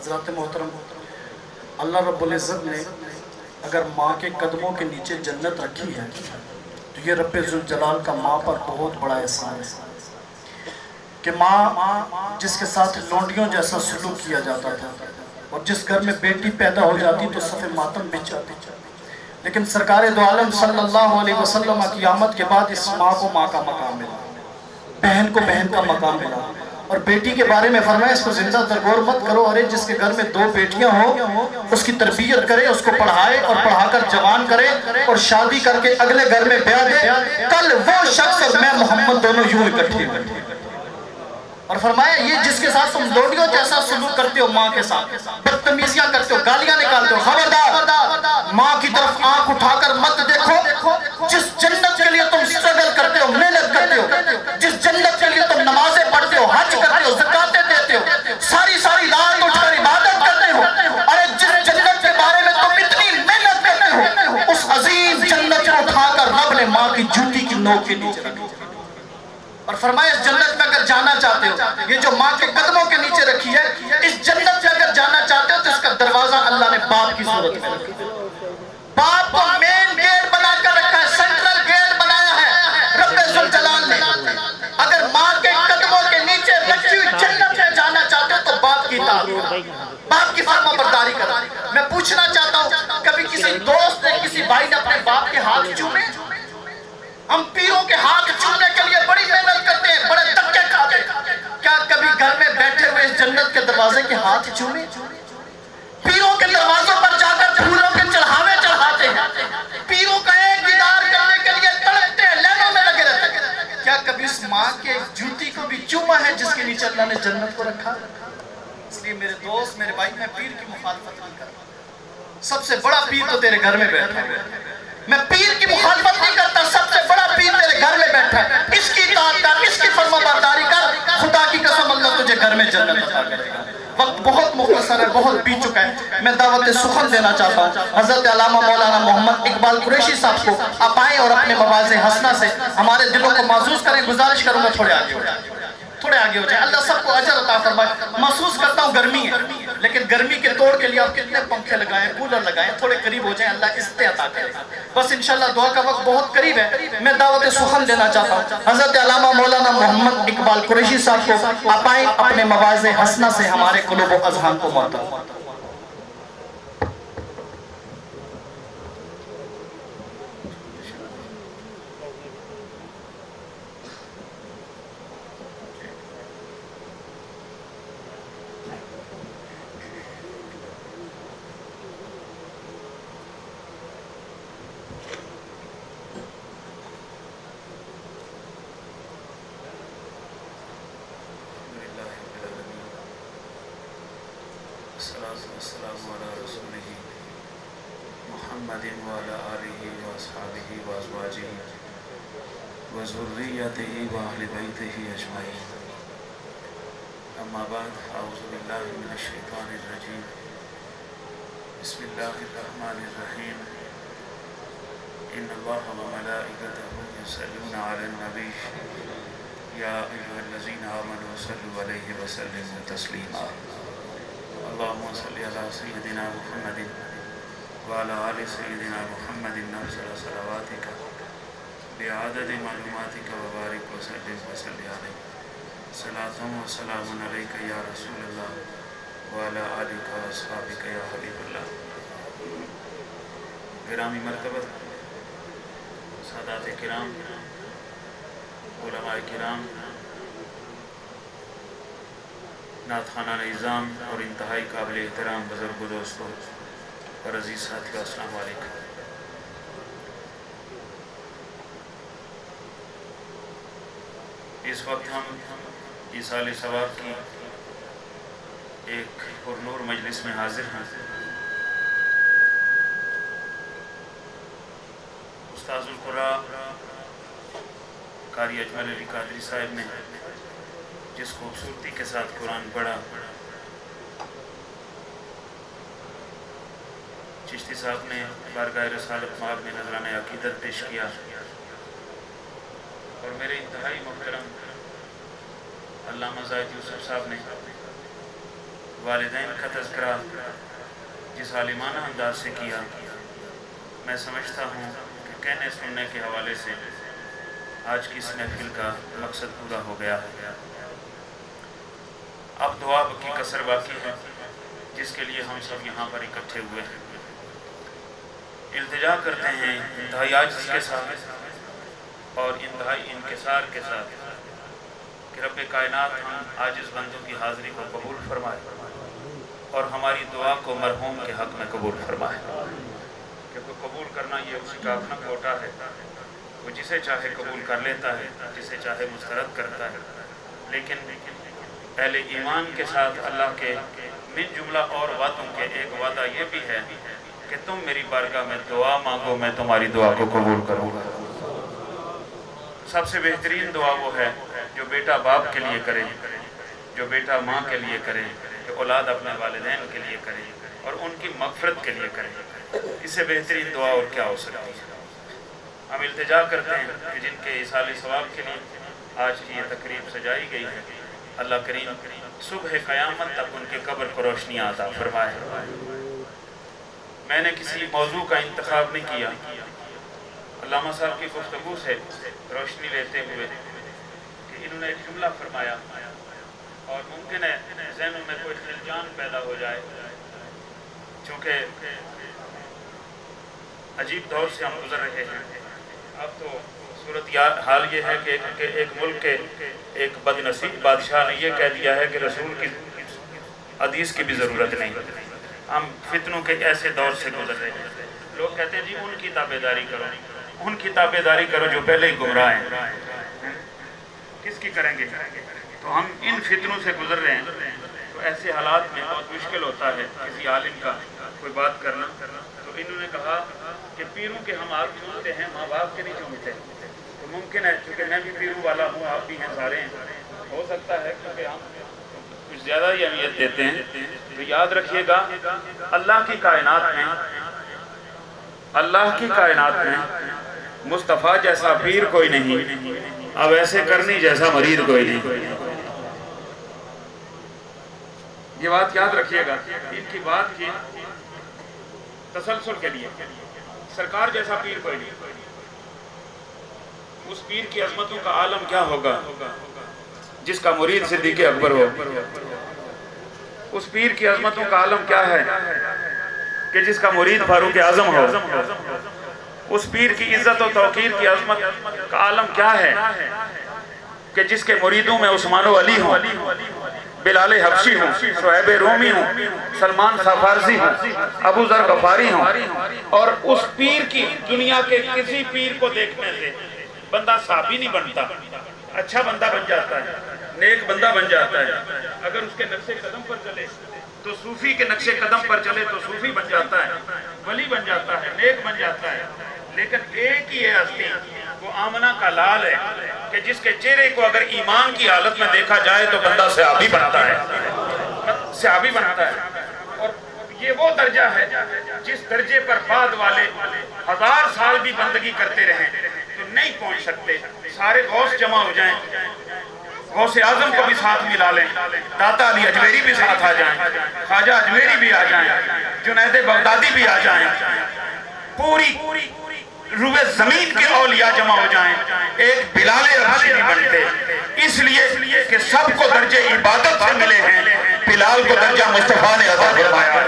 حضرات محترم، اللہ رب العزت نے اگر ماں کے قدموں کے نیچے جنت رکھی ہے تو یہ رب ذوالجلال کا ماں پر بہت بڑا احسان ہے کہ ماں جس کے ساتھ لونڈیوں جیسا سلوک کیا جاتا تھا اور جس گھر میں بیٹی پیدا ہو جاتی تو صف ماتم بچھ جاتی، لیکن سرکار دو عالم صلی اللہ علیہ وسلم کی آمد کے بعد اس ماں کو ماں کا مقام ملا، بہن کو بہن کا مقام ملا۔ اور بیٹی کے بارے میں فرمایا اس کو زندہ درگور مت کرو، ارے جس کے گھر میں 2 بیٹیاں ہوں اس کی تربیت کرے، اس کو پڑھائے اور پڑھا کر جوان کرے اور شادی کر کے اگلے گھر میں بیاہ دے، کل وہ شخص اور میں محمد دونوں یوں اکٹھے کرتے۔ اور فرمایا یہ جس کے ساتھ تم لوڈیوں جیسا سلوک کرتے ہو، ماں کے ساتھ بدتمیزیاں کرتے ہو، گالیاں نکالتے ہو، خبردار ماں کی طرف آنکھ اٹھا کر مت دیکھو۔ جس جنت کے لیے تم سٹرگل کرتے ہو، محنت کرتے ہو، جس جنت کے لیے تم نمازیں پڑھتے ہو، حج کرتے ہو، زکاتیں دیتے ہو، ساری رات اٹھ کر عبادت کرتے ہو، ارے جس جنت کے بارے میں تم اتنی محنت کرتے ہو، اس عظیم جنت کو اٹھا کر رب نے ماں کی جوتی کی نوک کے نیچے رکھا۔ اور فرمایا اس جنت میں اگر جانا چاہتے ہو، یہ جو ماں کے قدموں کے نیچے رکھی ہے، اس جنت میں اگر جانا چاہتے ہو تو اس کا دروازہ اللہ نے باپ کی صورت میں رکھا۔ باپ کو مین گیٹ بنا کر رکھا ہے، سینٹرل گیٹ بنایا ہے رب ذوالجلال نے۔ اگر ماں کے قدموں کے نیچے رکھی ہوئی جنت میں جانا چاہتے ہو تو باپ کی اطاعت کرو، باپ کی فرما برداری کرو۔ میں پوچھنا چاہتا ہوں، کبھی کسی دوست نے کسی بھائی نے اپنے باپ کے ہاتھ چومے؟ ہم پیروں کے ہاتھ چومنے کے لیے بڑی محنت کرتے ہیں، بڑے دھکے کھاتے ہیں، کیا کبھی گھر میں بیٹھے ہوئے اس جنت کے دروازے کے ہاتھ چومے؟ پیروں کے دروازوں پر جا کر پھولوں کے چڑھاوے چڑھاتے ہیں، پیروں کا ایک دیدار کرنے کے لیے تڑپتے ہیں، لینوں میں لگے رہتے ہیں، کیا کبھی اس ماں کے جوتی کو بھی چوما ہے جس کے نیچے اللہ نے جنت کو رکھا؟ اس لیے میرے دوست، میرے بھائی، میں پیر کی مخالفت نہیں کرتا، سب سے بڑا پیر تو تیرے گھر میں بیٹھا ہے۔ میں پیر کی مخالفت نہیں کرتا، سب سے بڑا پیر تیرے گھر میں بیٹھا ہے، اس کی اطاعت کر، اس کی فرما برداری کر، خدا کی قسم اللہ تجھے گھر میں جنت عطا کرے گا۔ وقت بہت مختصر ہے، بہت بیت چکا ہے، میں دعوت سخن دینا چاہتا ہوں حضرت علامہ مولانا محمد اقبال قریشی صاحب کو، آپ آئیں اور اپنے مواعظ حسنہ سے ہمارے دلوں کو محظوظ کریں۔ گزارش کروں گا تھوڑے آگے ہو جائیں، تھوڑے آگے ہو جائیں، اللہ سب کو اجر عطا فرمائے۔ محسوس کرتا ہوں گرمی ہے، لیکن گرمی کے توڑ کے لیے آپ کتنے پنکھے لگائیں، کولر لگائیں، تھوڑے قریب ہو جائیں، اللہ عزت عطا کرے گا۔ بس انشاءاللہ دعا کا وقت بہت قریب ہے، میں دعوت سخن دینا چاہتا ہوں حضرت علامہ مولانا محمد اقبال قریشی صاحب کو، آپ آئیں اپنے مواعظ حسنہ سے ہمارے قلوب و اذہان کو معطر۔ والسلام علی رسولہ محمد وعلی آلہ واصحابہ وازواجہ وذریتہ واہل بیتہ اجمعین، اما بعد، اعوذ باللہ من الشیطان الرجیم، بسم اللہ الرحمن الرحیم، ان اللہ وملائکتہ یصلون علی النبی یا ایھا الذین آمنوا صلوا علیہ وسلموا تسلیما، اللہم صلی علی سیدنا محمد وعلی آل سیدنا محمد نفس صلواتک بعدد معلوماتک وبارک وسلم وصلی علیہ، صلاۃ و سلام علیک یا رسول اللہ وعلی آلک و اصحابک یا حبیب اللہ۔ گرامی مرتبت سادات کرام، علماء کرام، نعت خوانان نظام اور انتہائی قابل احترام بزرگ و دوستوں اور عزیز ساتھیوں، السلام علیکم۔ اس وقت ہم ایصال ثواب کی ایک پرنور مجلس میں حاضر ہیں۔ استاذ القراء قاری اجمل علی قادری صاحب نے جس خوبصورتی کے ساتھ قرآن پڑھا، چشتی صاحب نے بارگاہ رسالت مآب میں نذرانہ عقیدت پیش کیا، اور میرے انتہائی محترم علامہ زاہد یوسف صاحب نے والدین کا تذکرہ جس عالمانہ انداز سے کیا، میں سمجھتا ہوں کہ کہنے سننے کے حوالے سے آج کی اس محفل کا مقصد پورا ہو گیا ہے۔ اب دعا کی کثر باقی ہے جس کے لیے ہم سب یہاں پر اکٹھے ہوئے ہیں۔ التجا کرتے ہیں انتہائی عاجز کے ساتھ اور انتہائی انکسار کے ساتھ کہ رب کائنات ہم عاجز بندوں کی حاضری کو قبول فرمائے اور ہماری دعا کو مرحوم کے حق میں قبول فرمائے، کیونکہ قبول کرنا یہ اسی کا اپنا کوٹا ہے۔ وہ جسے چاہے قبول کر لیتا ہے، جسے چاہے مسترد کرتا ہے، لیکن اہل ایمان کے ساتھ اللہ کے من جملہ اور وعدوں کے ایک وعدہ یہ بھی ہے کہ تم میری بارگاہ میں دعا مانگو، میں تمہاری دعا کو قبول کروں گا۔ سب سے بہترین دعا وہ ہے جو بیٹا باپ کے لیے کرے، جو بیٹا ماں کے لیے کرے، جو اولاد اپنے والدین کے لیے کرے اور ان کی مغفرت کے لیے کرے۔ اس سے بہترین دعا اور کیا ہو سکتی ہے؟ ہم التجا کرتے ہیں کہ جن کے ایصال ثواب کے لیے آج کی یہ تقریب سجائی گئی ہے، اللہ کریم صبح قیامت تک ان کے قبر کو روشنیاں عطا فرمائے۔ میں نے کسی موضوع کا انتخاب نہیں کیا، علامہ صاحب کی گفتگو سے روشنی لیتے ہوئے کہ انہوں نے ایک جملہ فرمایا اور ممکن ہے ذہنوں میں کوئی خلجان پیدا ہو جائے، چونکہ عجیب دور سے ہم گزر رہے ہیں۔ اب تو صورتحال یہ ہے کہ ایک ملک کے ایک بد نصیب بادشاہ نے یہ کہہ دیا ہے کہ رسول کی حدیث کی بھی ضرورت نہیں۔ ہم فتنوں کے ایسے دور سے گزر رہے ہیں۔ لوگ کہتے ہیں جی ان کی تابعداری کرو، ان کی تابعداری کرو جو پہلے ہی گمراہ ہیں، کس کی کریں گے؟ تو ہم ان فتنوں سے گزر رہے ہیں، تو ایسے حالات میں بہت مشکل ہوتا ہے کسی عالم کا کوئی بات کرنا۔ تو انہوں نے کہا کہ پیروں کے ہم ہاتھ چومتے ہیں، ماں باپ کے نہیں چومتے۔ تو ممکن ہے چونکہ میں بھی پیروں والا ہوں، آپ بھی ہیں، سارے ہیں، ہو سکتا ہے کیونکہ ہم کچھ زیادہ ہی اہمیت دیتے ہیں۔ تو یاد رکھیے گا اللہ کی کائنات میں مصطفیٰ جیسا پیر کوئی نہیں، اب ایسے کرنی جیسا مرید کوئی نہیں۔ یہ بات یاد رکھیے گا، ان کی بات کی تسلسل کے لیے سرکار جیسا پیر کوئی نہیں۔ اس پیر کی عظمتوں کا عالم کیا ہوگا جس کا مرید صدیق اکبر ہو؟ اس پیر کی عظمتوں کا عالم کیا ہے کہ جس کا مرید فاروق اعظم ہو؟ اس پیر کی عزت و توقیر کی عظمت کا عالم کیا ہے کہ جس کے مریدوں میں عثمان و علی ہوں، بلال حبشی ہوں، شعیب رومی ہوں، سلمان فارسی ہوں، ابو ذر غفاری ہوں؟ اور اس پیر کی دنیا کے کسی پیر کو دیکھنے سے بندہ صحابی نہیں بنتا، اچھا بندہ بن جاتا ہے، نیک بندہ بن جاتا ہے۔ اگر اس کے نقش قدم پر چلے تو صوفی کے نقش قدم پر چلے تو صوفی بن جاتا ہے، ولی بن جاتا ہے، نیک بن جاتا ہے۔ لیکن ایک ہی ہے ہستی، وہ آمنہ کا لال ہے کہ جس کے چہرے کو اگر ایمان کی حالت میں دیکھا جائے تو بندہ صحابی بنتا ہے، صحابی بنتا ہے۔ اور یہ وہ درجہ ہے جس درجے پر بعد والے 1000 سال بھی بندگی کرتے رہیں تو نہیں پہنچ سکتے۔ سارے غوث جمع ہو جائیں، غوث اعظم کو بھی ساتھ ملا لیں، داتا علی اجمیری بھی ساتھ آ جائیں، خواجہ اجمیری بھی آ جائیں، جنید بغدادی بھی آ جائیں، پوری روئے زمین کے اولیاء جمع ہو جائیں، ایک بلال حبشی نہیں بنتے، اس لیے کہ سب کو درجہ عبادت سے ملے ہیں، بلال کو درجہ مصطفیٰ نے عطا فرمایا ہے،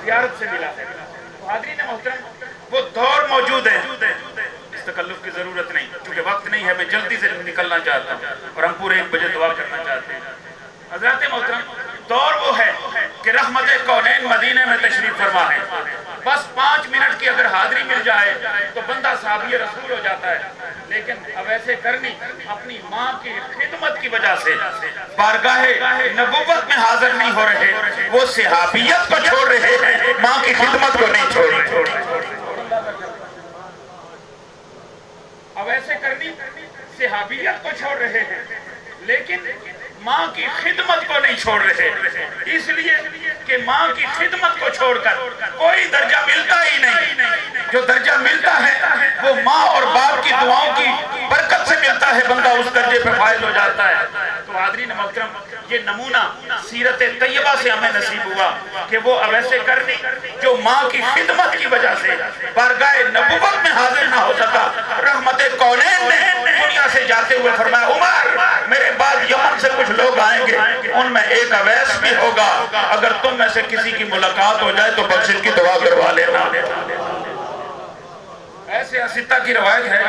زیارت سے ملا ہے۔ حاضرین محترم، وہ دور موجود ہے، اس تکلف کی ضرورت نہیں، چونکہ وقت نہیں ہے، میں جلدی سے نکلنا چاہتا ہوں اور ہم پورے 1 بجے دعا کرنا چاہتے ہیں۔ حضرات محترم، دور وہ ہے کہ رحمت کونین مدینہ میں تشریف فرما ہے، بس 5 منٹ کی اگر حاضری مل جائے تو بندہ صحابی رسول ہو جاتا ہے۔ لیکن اب ایسے کرنی اپنی ماں کی خدمت کی وجہ سے بارگاہ نبوت میں حاضر نہیں ہو رہے، وہ صحابیت کو چھوڑ رہے ہیں، ماں کی خدمت کو نہیں چھوڑ رہے۔ اب ایسے کرنی صحابیت کو چھوڑ رہے ہیں لیکن ماں کی خدمت کو نہیں چھوڑ رہے، اس لیے کہ ماں کی خدمت کو چھوڑ کر کوئی درجہ ملتا ہی نہیں۔ جو درجہ ملتا ہے وہ ماں اور باپ کی دعاؤں کی برکت برکت سے ملتا ہے بندہ اس درجے پہ فائز ہو جاتا ہے۔ تو حاضرین محترم، یہ نمونہ سیرت طیبہ سے ہمیں نصیب ہوا کہ وہ اویس کرنی جو ماں کی خدمت کی وجہ سے بارگاہ نبوت میں حاضر نہ ہو سکا، رحمت کونین نے دنیا سے جاتے ہوئے فرمایا عمر میرے بعد یمن سے کچھ لوگ آئیں گے، ان میں ایک اویس بھی ہوگا، اگر تم میں سے کسی کی ملاقات ہو جائے تو بخشش کی دعا کروا لینا۔ ایسے سیاستہ کی روایت ہے،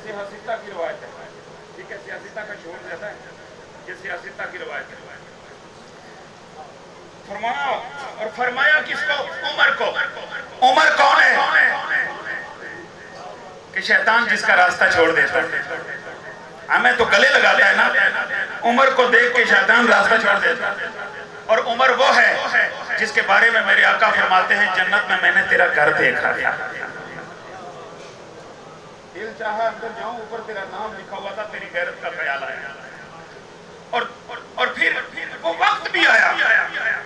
سیاستہ کی روایت ہے، ٹھیک ہے، سیاستہ کا شعور رہتا ہے، یہ سیاستہ کی روایت ہے۔ فرمایا اور فرمایا کس کو؟ عمر کو۔ عمر کون ہے؟ کہ شیطان جس کا راستہ چھوڑ دیتا ہے، ہمیں تو گلے لگاتا ہے نا، عمر کو دیکھ کے شیطان راستہ چھوڑ دیتا ہے۔ اور عمر وہ ہے جس کے بارے میں میرے آقا فرماتے ہیں جنت میں نے تیرا گھر دیکھا تھا، دل چاہا اندر جاؤں، اوپر تیرا نام لکھا ہوا تھا، تیری غیرت کا خیال آیا، اور پھر وہ وقت بھی آیا،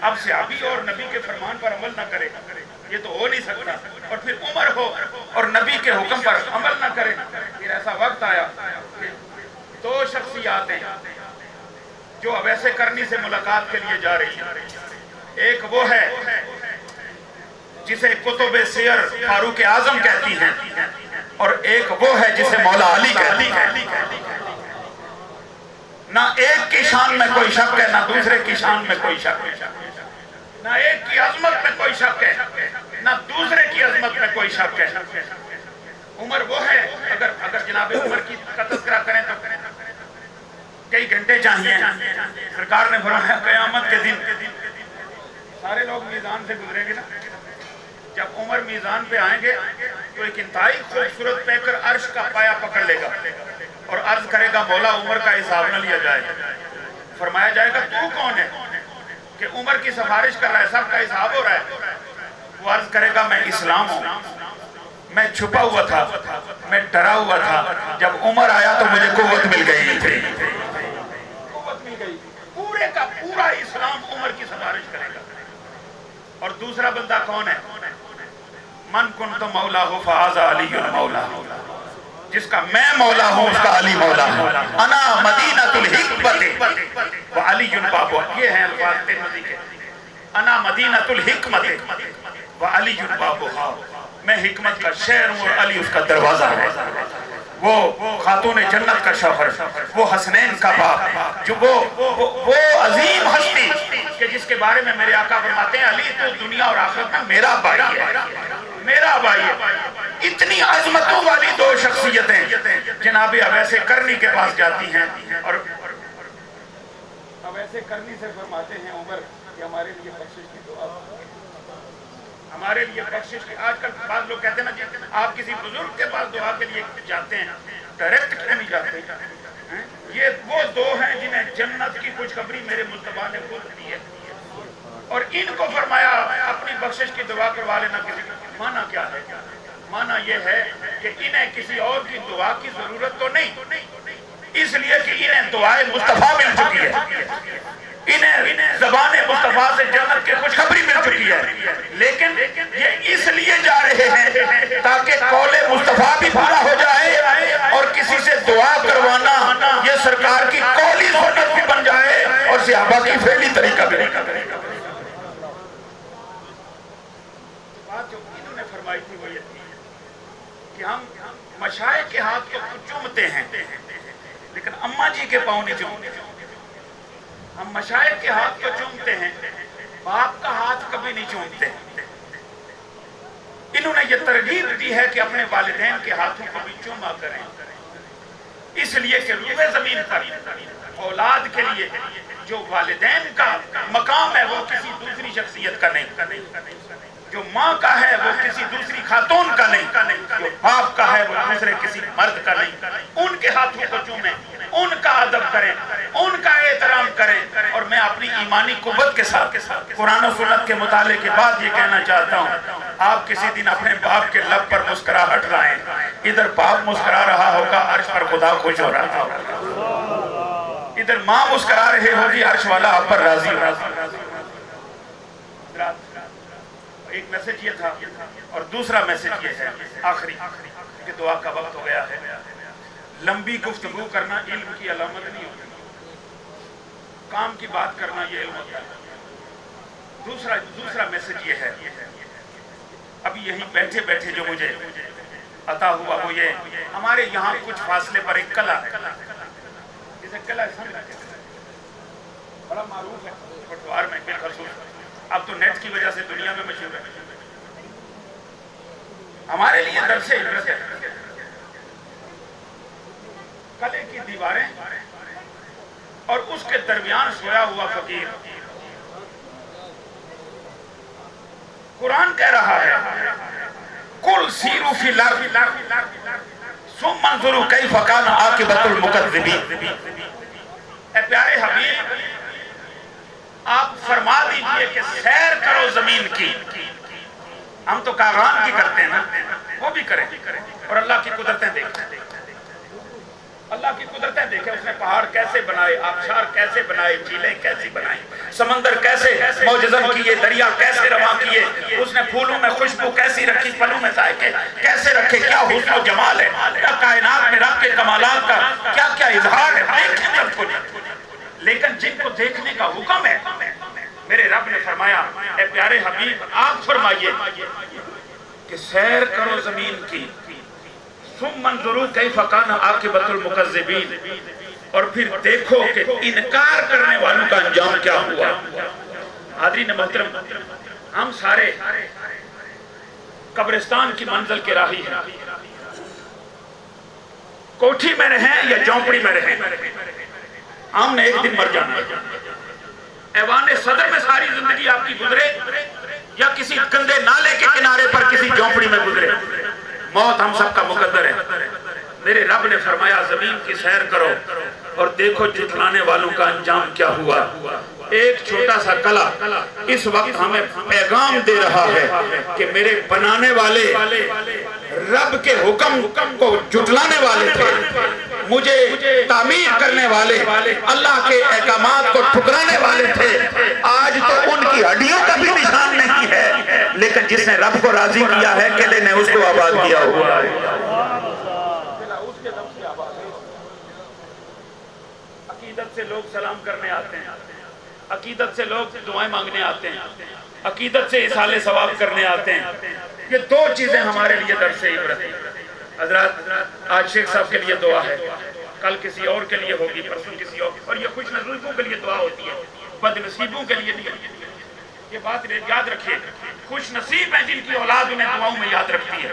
اب صحابی اور نبی کے فرمان پر عمل نہ کرے یہ تو ہو نہیں سکتا، اور پھر عمر ہو اور نبی کے حکم پر عمل نہ کرے۔ پھر ایسا وقت آیا کہ دو شخصیات ہیں جو اویس کرنی سے ملاقات کے لیے جا رہی ہیں، ایک وہ ہے جسے کتب سیر فاروق اعظم کہتی ہیں، اور ایک وہ ہے جسے مولا علی کہتی ہیں۔ نہ ایک کی شان میں کوئی شک ہے، نہ دوسرے کی شان میں کوئی شک ہے، نہ ایک کی عظمت میں کوئی شک ہے، نہ دوسرے کی عظمت میں کوئی شک ہے۔ عمر وہ ہے، اگر جناب عمر کی تذکرہ کریں تو کئی گھنٹے چاہیے۔ سرکار نے فرمایا قیامت کے دن سارے لوگ میزان سے گزریں گے نا، جب عمر میزان پہ آئیں گے تو ایک انتہائی خوبصورت پیکر عرش کا پایا پکڑ لے گا اور عرض کرے گا مولا عمر کا حساب نہ لیا جائے۔ فرمایا جائے گا تو کون ہے کہ عمر کی سفارش کر رہا ہے، سب کا حساب ہو رہا ہے؟ وہ عرض کرے گا میں اسلام ہوں، میں چھپا ہوا تھا، میں ڈرا ہوا تھا، جب عمر آیا تو مجھے قوت مل گئی تھی، قوت مل گئی، پورے کا پورا اسلام عمر کی سفارش کرے گا۔ اور دوسرا بندہ کون ہے؟ من کنت مولا ہو فہذا علی مولا، جس کا میں مولا ہوں اس کا علی مولا ہوں۔ انا مدینۃ الحکمت وعلی بابو، یہ ہیں الفاظ ترمذی کے، انا مدینۃ الحکمت وعلی بابوہا، میں حکمت کا شہر ہوں اور علی اس کا دروازہ ہے۔ وہ خاتون جنت کا شوہر، وہ حسنین کا باپ، جو وہ عظیم ہستی کہ جس کے بارے میں میرے آقا فرماتے ہیں علی تو دنیا اور آخرت میں میرا بھائی ہے، میرا بھائی ہے۔ اتنی عظمتوں والی دو شخصیتیں جناب اویس کرنی کے پاس جاتی ہیں، اور اویس کرنی سے فرماتے ہیں عمر کہ ہمارے لیے بخشش کی دعا، ہمارے لیے بخشش کی۔ آج کل بعض لوگ کہتے ہیں نا جی آپ کسی بزرگ کے پاس دعا کے لیے جاتے ہیں، ڈائریکٹ کیوں نہیں جاتے؟ یہ وہ دو ہیں جنہیں جنت کی خوشخبری میرے مصطفیٰ نے خود دی ہے، اور ان کو فرمایا اپنی بخشش کی دعا کروا لینا۔ کسی کو معنی کیا ہے؟ معنی یہ ہے کہ انہیں کسی اور کی دعا کی ضرورت تو نہیں، اس لیے کہ انہیں دعائے مصطفیٰ مل چکی ہے، انہیں زبان مصطفیٰ سے جنت کی خوشخبری مل چکی ہے، لیکن یہ اس لیے جا رہے ہیں تاکہ قول مصطفیٰ بھی پورا ہو جائے اور کسی سے دعا کروانا یہ سرکار کی قولی سنت بھی بن جائے اور صحابہ کی فعلی طریقہ بھی۔ بات جو انہوں نے فرمائی تھی وہ یہ تھی کہ ہم مشائخ کے ہاتھ کو چومتے ہیں لیکن اماں جی کے پاؤں نہیں چومتے، ہم مشائخ کے ہاتھ کو چومتے ہیں، باپ کا ہاتھ کبھی نہیں چومتے۔ انہوں نے یہ ترغیب دی ہے کہ اپنے والدین کے ہاتھوں کو بھی چوما کریں، اس لیے کہ روئے زمین پر اولاد کے لیے جو والدین کا مقام ہے وہ کسی دوسری شخصیت کا نہیں، جو ماں کا ہے وہ کسی دوسری خاتون کا نہیں، جو باپ کا ہے وہ دوسرے کسی مرد کا نہیں۔ ان کے ہاتھوں کو چومیں، ان کا ادب کریں، ان کا احترام کریں۔ اور میں اپنی ایمانی قوت کے ساتھ قرآن و سنت کے مطالعے کے بعد یہ کہنا چاہتا ہوں، آپ کسی دن اپنے باپ کے لب پر مسکراہٹ لائیں، ادھر باپ مسکرا رہا ہوگا، عرش پر خدا خوش ہو رہا ہوگا، ادھر ماں مسکرا رہے ہوگی، عرش والا آپ پر راضی ہوگا۔ ایک میسج یہ تھا، اور دوسرا میسج یہ ہے آخری کہ دعا کا وقت ہو گیا ہے۔ لمبی گفتگو کرنا علم کی علامت نہیں ہوتی، کام کی بات کرنا یہ علم ہوتا ہے۔ دوسرا میسج یہ ہے، ابھی یہیں بیٹھے بیٹھے جو مجھے عطا ہوا وہ یہ، ہمارے یہاں کچھ فاصلے پر ایک قلعہ ہے، جسے قلعہ سمجھ بڑا معروف ہے پٹوار میں بالخصوص، اب تو نیٹ کی وجہ سے دنیا میں مشہور ہے۔ ہمارے لیے درس عبرت ہے، قلعے کی دیواریں اور اس کے درمیان سویا ہوا فقیر۔ قرآن کہہ رہا ہے قُلْ سِیرُوا فِی الْأَرْضِ ثُمَّ انظُرُوا کَیْفَ کَانَ عَاقِبَةُ الْمُکَذِّبِینَ۔ اے پیارے حبیب، آپ فرما دیجئے کہ سیر کرو زمین کی۔ ہم تو کاغان کی کرتے ہیں نا، وہ بھی کریں اور اللہ کی قدرتیں دیکھیں۔ اللہ کی قدرتیں دیکھیں، اس نے پہاڑ کیسے بنائے، آبشار کیسے بنائے، جھیلیں کیسی بنائیں، سمندر کیسے معجزہ کیے، دریا کیسے رواں کیے، اس نے پھولوں میں خوشبو کیسی رکھی، پھلوں میں ذائقے کیسے رکھے، کیا حسن و جمال ہے، کیا کائنات میں رب کے کمالات کا کیا کیا اظہار ہے، دیکھیں سب کچھ۔ لیکن جن کو دیکھنے کا حکم ہے، میرے رب نے فرمایا اے پیارے حبیب آپ فرمائیے کہ سیر کرو زمین کی، ثم انظروا کیف کان عاقبۃ المکذبین، اور پھر دیکھو کہ انکار کرنے والوں کا انجام کیا ہوا۔ حاضرین محترم، ہم سارے قبرستان کی منزل کے راہی ہیں، کوٹھی میں رہیں یا جھونپڑی میں رہیں، ہم نے ایک دن مر جانا ہے۔ ایوان صدر میں ساری زندگی آپ کی گزرے یا کسی گندے نالے کے کنارے پر کسی جھونپڑی میں گزرے، موت ہم سب کا مقدر ہے۔ میرے رب نے فرمایا زمین کی سیر کرو اور دیکھو جھٹلانے والوں کا انجام کیا ہوا۔ ایک چھوٹا سا قلعہ اس وقت ہمیں پیغام دے رہا ہے کہ میرے بنانے والے رب کے حکم کو جھٹلانے والے تھے، مجھے تعمیر کرنے والے اللہ کے احکامات کو ٹھکرانے والے تھے، آج تو ان کی ہڈیوں کا بھی نشان نہیں ہے، لیکن جس نے رب کو راضی کیا ہے قلعے نے اس کو آباد کیا ہوا ہے۔ عقیدت سے لوگ سلام کرنے آتے ہیں، عقیدت سے لوگ دعائیں مانگنے آتے ہیں، عقیدت سے اصالہ ثواب کرنے آتے ہیں۔ یہ دو چیزیں ہمارے لیے درس عبرت ہیں۔ حضرات آج شیخ صاحب کے لیے دعا ہے، کل کسی اور کے لیے ہوگی، پرسوں کسی اور یہ خوش نصیبوں کے لیے دعا ہوتی ہے، بد نصیبوں کے لیے نہیں۔ یہ بات یاد رکھیے، خوش نصیب ہیں جن کی اولاد انہیں دعاؤں میں یاد رکھتی ہے،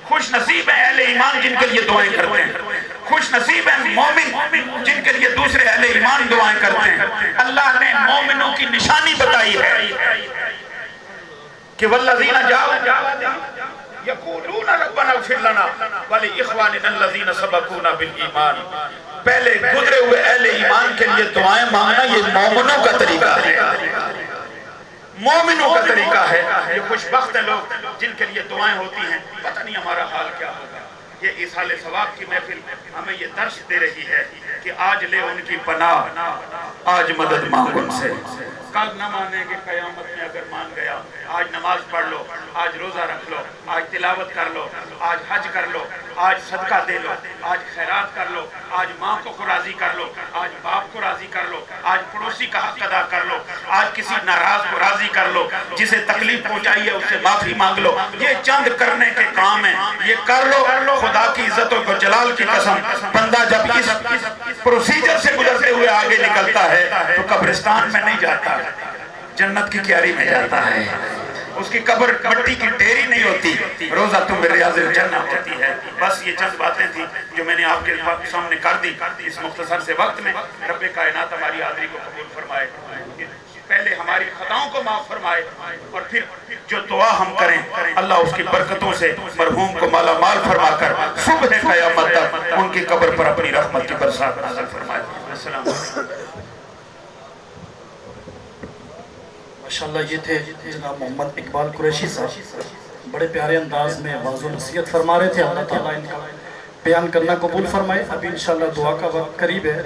خوش نصیب ہیں اہل ایمان جن کے لیے دعائیں کرتے ہیں، خوش نصیب ہیں مومن جن کے لیے دوسرے اہل ایمان دعائیں کرتے ہیں۔ اللہ نے مومنوں کی نشانی بتائی ہے کہ والذین جاؤ یقولون ربنا اغفر لنا ولاخواننا الذین سبقونا بالایمان۔ پہلے گزرے ہوئے اہل ایمان کے لیے دعائیں مانگنا یہ مومنوں کا طریقہ ہے، مومنوں کا طریقہ ہے۔ یہ خوش بخت لوگ جن کے لیے دعائیں ہوتی ہیں، پتہ نہیں ہمارا حال کیا ہوگا۔ یہ اصال ثواب کی محفل ہمیں یہ درس دے رہی ہے کہ آج لے ان کی پناہ، آج مدد مانگ ان سے۔ کل نہ مانے کہ قیامت میں اگر مان گیا، آج نماز پڑھ لو، آج روزہ رکھ لو، آج تلاوت کر لو، آج حج کر لو، آج صدقہ دے لو، آج خیرات کر لو، آج ماں کو راضی کر لو، آج باپ کو راضی کر لو، آج پڑوسی کا حق ادا کر لو، آج کسی ناراض کو راضی کر لو، جسے تکلیف پہنچائی ہے اس سے معافی مانگ لو۔ یہ چند کرنے کے کام ہیں، یہ کر لو۔ خدا کی عزت و جلال کی قسم، بندہ جب اس پروسیجر سے گزرتے ہوئے آگے نکلتا ہے تو قبرستان میں نہیں جاتا، جنت کی کیاری میں جاتا ہے۔ اس کی قبر مٹی کی ڈیری نہیں ہوتی، روزہ تم ریاض الجنہ ہوتی ہے۔ بس یہ چند باتیں تھیں جو میں نے آپ کے سامنے کر دی اس مختصر سے وقت میں۔ رب کائنات ہماری حاضری کو قبول فرمائے، پہلے ہماری خطاؤں کو معاف فرمائے، اور پھر جو دعا ہم کریں اللہ اس کی برکتوں سے مرحوم کو مالا مال فرما کر صبح قیامت تک ان کی قبر پر اپنی رحمت کی برسات نازل فرمائے۔ السلام علیکم۔ ماشاءاللہ یہ تھے جناب محمد اقبال قریشی صاحب، بڑے پیارے انداز میں واعظ و نصیحت فرما رہے تھے۔ اللہ تعالیٰ ان کا بیان کرنا قبول فرمائے۔ ابھی انشاءاللہ دعا کا وقت قریب ہے۔